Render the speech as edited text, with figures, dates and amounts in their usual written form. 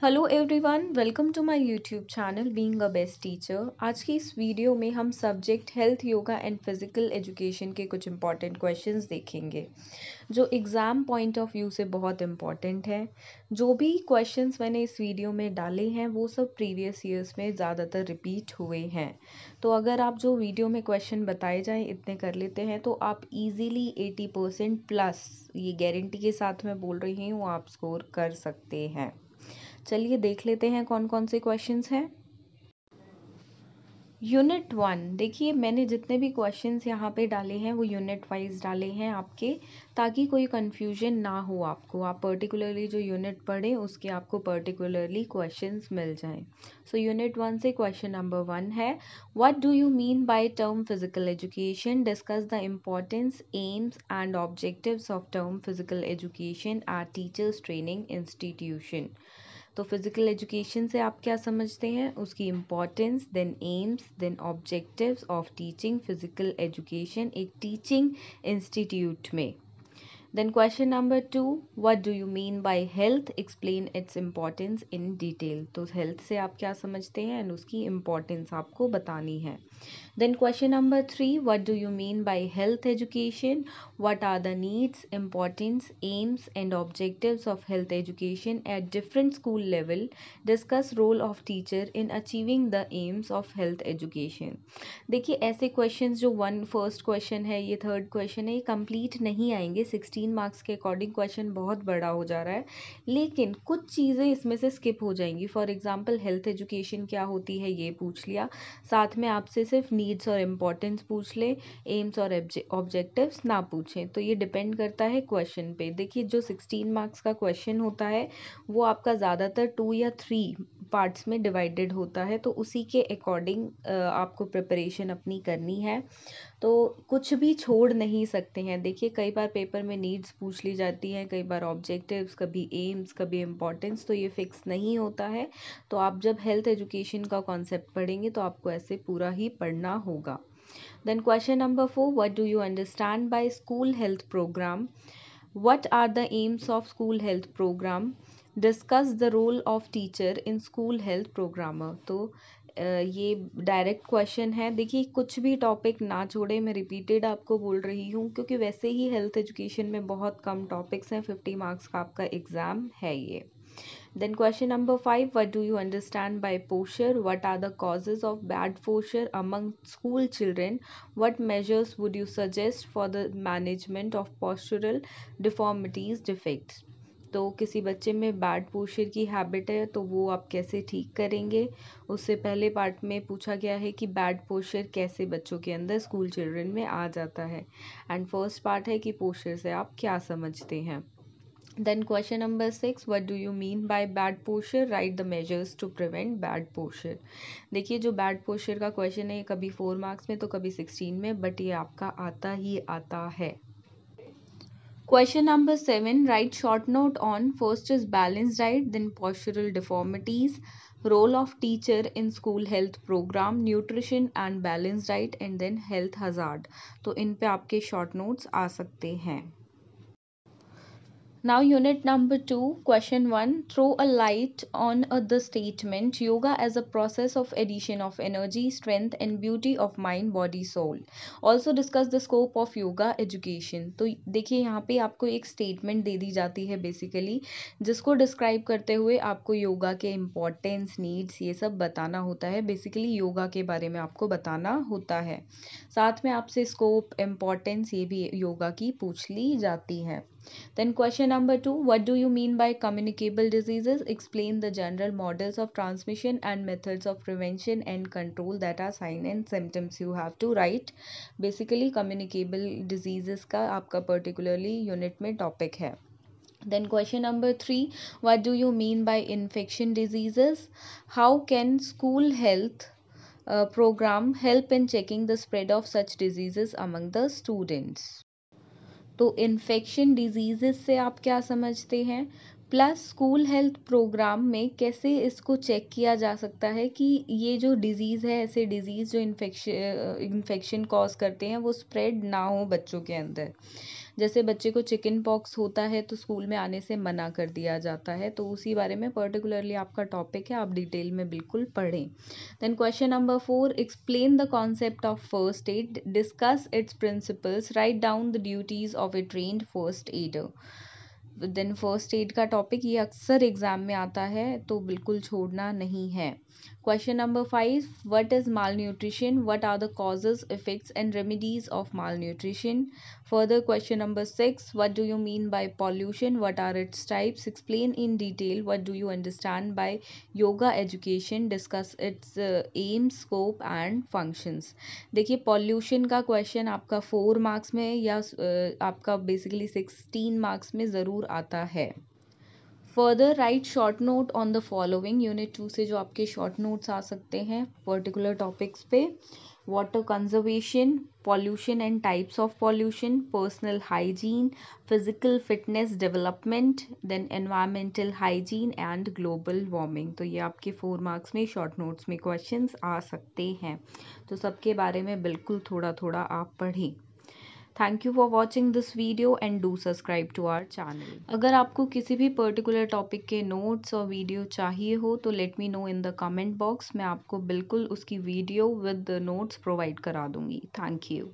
Hello everyone, welcome to my YouTube channel being a best teacher. आज की इस वीडियो में हम subject health, yoga and physical education के कुछ इंपॉर्टेंट क्वेश्चंस देखेंगे जो एग्ज़ाम पॉइंट ऑफ व्यू से बहुत इम्पॉर्टेंट है। जो भी क्वेश्चंस मैंने इस वीडियो में डाले हैं वो सब प्रीवियस ईयर्स में ज़्यादातर रिपीट हुए हैं। तो अगर आप जो वीडियो में क्वेश्चन बताए जाएँ इतने कर लेते हैं तो आप इजीली 80% प्लस, ये गारंटी के साथ मैं बोल रही हूँ, आप स्कोर कर सकते हैं। चलिए देख लेते हैं कौन कौन से क्वेश्चंस हैं। यूनिट 1, देखिए मैंने जितने भी क्वेश्चंस यहाँ पे डाले हैं वो यूनिट वाइज डाले हैं आपके, ताकि कोई कंफ्यूजन ना हो आपको। आप पर्टिकुलरली जो यूनिट पढ़ें उसके आपको पर्टिकुलरली क्वेश्चंस मिल जाएं। सो यूनिट 1 से क्वेश्चन नंबर 1 है, what do you mean by term physical education? Discuss the importance, aims and objectives of term physical education at teachers training institution. तो फिजिकल एजुकेशन से आप क्या समझते हैं, उसकी importance, then aims, then objectives of teaching physical education एक teaching institute में। Then question number 2, what do you mean by health? Explain its importance in detail. तो हेल्थ से आप क्या समझते हैं एंड उसकी इम्पॉर्टेंस आपको बतानी है। Then question number 3, what do you mean by health education? What are the needs, importance, aims and objectives of health education at different school level? Discuss role of teacher in achieving the aims of health education. देखिए ऐसे questions जो first question है, ये third question है, ये complete नहीं आएंगे। 16 marks के अकॉर्डिंग क्वेश्चन बहुत बड़ा हो जा रहा है, लेकिन कुछ चीज़ें इसमें से स्किप हो जाएंगी। फॉर एग्जांपल हेल्थ एजुकेशन क्या होती है ये पूछ लिया, साथ में आपसे सिर्फ नीड्स और इम्पोर्टेंस पूछ ले, एम्स और ऑब्जेक्टिव्स ना पूछें। तो ये डिपेंड करता है क्वेश्चन पे। देखिए जो 16 मार्क्स का क्वेश्चन होता है वो आपका ज़्यादातर 2 या 3 पार्ट्स में डिवाइडेड होता है, तो उसी के अकॉर्डिंग आपको प्रिपरेशन अपनी करनी है। तो कुछ भी छोड़ नहीं सकते हैं। देखिए कई बार पेपर में नीड्स पूछ ली जाती हैं, कई बार ऑब्जेक्टिव्स, कभी एम्स, कभी इम्पोर्टेंस, तो ये फिक्स नहीं होता है। तो आप जब हेल्थ एजुकेशन का कॉन्सेप्ट पढ़ेंगे तो आपको ऐसे पूरा ही पढ़ना होगा। Then question number 4, what do you understand by school health programme? What are the aims of school health program? Discuss the role of teacher in school health programmer. तो ये डायरेक्ट क्वेश्चन है। देखिए कुछ भी टॉपिक ना छोड़े, मैं repeated आपको बोल रही हूँ क्योंकि वैसे ही हेल्थ एजुकेशन में बहुत कम टॉपिक्स हैं, 50 मार्क्स का आपका एग्ज़ाम है ये। Then question number 5, what do you understand by posture? What are the causes of bad posture among school children? What measures would you suggest for the management of postural deformities, defects? तो किसी बच्चे में bad posture की habit है तो वो आप कैसे ठीक करेंगे? उससे पहले पार्ट में पूछा गया है कि बैड पोस्चर कैसे बच्चों के अंदर, स्कूल चिल्ड्रन में आ जाता है, एंड फर्स्ट पार्ट है कि पोस्चर से आप क्या समझते हैं। Then question number 6, what do you mean by bad posture? Write the measures to prevent bad posture. देखिए जो बैड पोस्चर का क्वेश्चन है कभी 4 मार्क्स में तो कभी 16 में, बट ये आपका आता ही आता है। Question number 7, write short note on, first is balanced diet, then postural deformities, role of teacher in school health program, nutrition and balanced diet, and then health hazard. तो इन पे आपके short notes आ सकते हैं। Now unit number 2, question 1, throw a light on the statement yoga as a process of addition of energy, strength and beauty of mind, body, soul. Also discuss the scope of yoga education. तो देखिए यहाँ पे आपको एक statement दे दी जाती है basically, जिसको describe करते हुए आपको योगा के इम्पोर्टेंस, नीड्स, ये सब बताना होता है। बेसिकली योगा के बारे में आपको बताना होता है, साथ में आपसे स्कोप, इम्पोर्टेंस, ये भी योगा की पूछ ली जाती है। Then question number 2, what do you mean by communicable diseases? Explain the general models of transmission and methods of prevention and control that are sign and symptoms. You have to write. Basically communicable diseases का आपका particularly unit में topic है। Then question number 3, what do you mean by infection diseases? How can school health program help in checking the spread of such diseases among the students? तो infection disease से आप क्या समझते हैं, plus school health programme में कैसे इसको check किया जा सकता है कि ये जो डिज़ीज़ है, ऐसे डिज़ीज़ जो इन्फेक्शन कॉज करते हैं वो स्प्रेड ना हो बच्चों के अंदर। जैसे बच्चे को चिकन पॉक्स होता है तो स्कूल में आने से मना कर दिया जाता है, तो उसी बारे में पर्टिकुलरली आपका टॉपिक है, आप डिटेल में बिल्कुल पढ़ें। Then question number 4, explain the concept of first aid, discuss its principles, write down the duties of a trained first aider. Then first aid का टॉपिक ये अक्सर एग्जाम में आता है, तो बिल्कुल छोड़ना नहीं है। Question number 5, what is malnutrition, what are the causes, effects and remedies of malnutrition. Further question number 6, what do you mean by pollution, what are its types, explain in detail what do you understand by yoga education, discuss its aim, scope and functions. देखिए pollution का question आपका 4 marks में या आपका basically 16 marks में ज़रूर आता है। Further write short note on the following, unit 2 से जो आपके शॉर्ट नोट्स आ सकते हैं पर्टिकुलर टॉपिक्स पे, water conservation, pollution and types of pollution, personal hygiene, physical fitness development, then environmental hygiene and global warming. तो ये आपके 4 मार्क्स में शॉर्ट नोट्स में क्वेश्चंस आ सकते हैं, तो सबके बारे में बिल्कुल थोड़ा थोड़ा आप पढ़ें। Thank you for watching this video and do subscribe to our channel. अगर आपको किसी भी पर्टिकुलर टॉपिक के नोट्स और वीडियो चाहिए हो तो let me know in the comment box, मैं आपको बिल्कुल उसकी वीडियो विद नोट्स प्रोवाइड करा दूंगी। Thank you.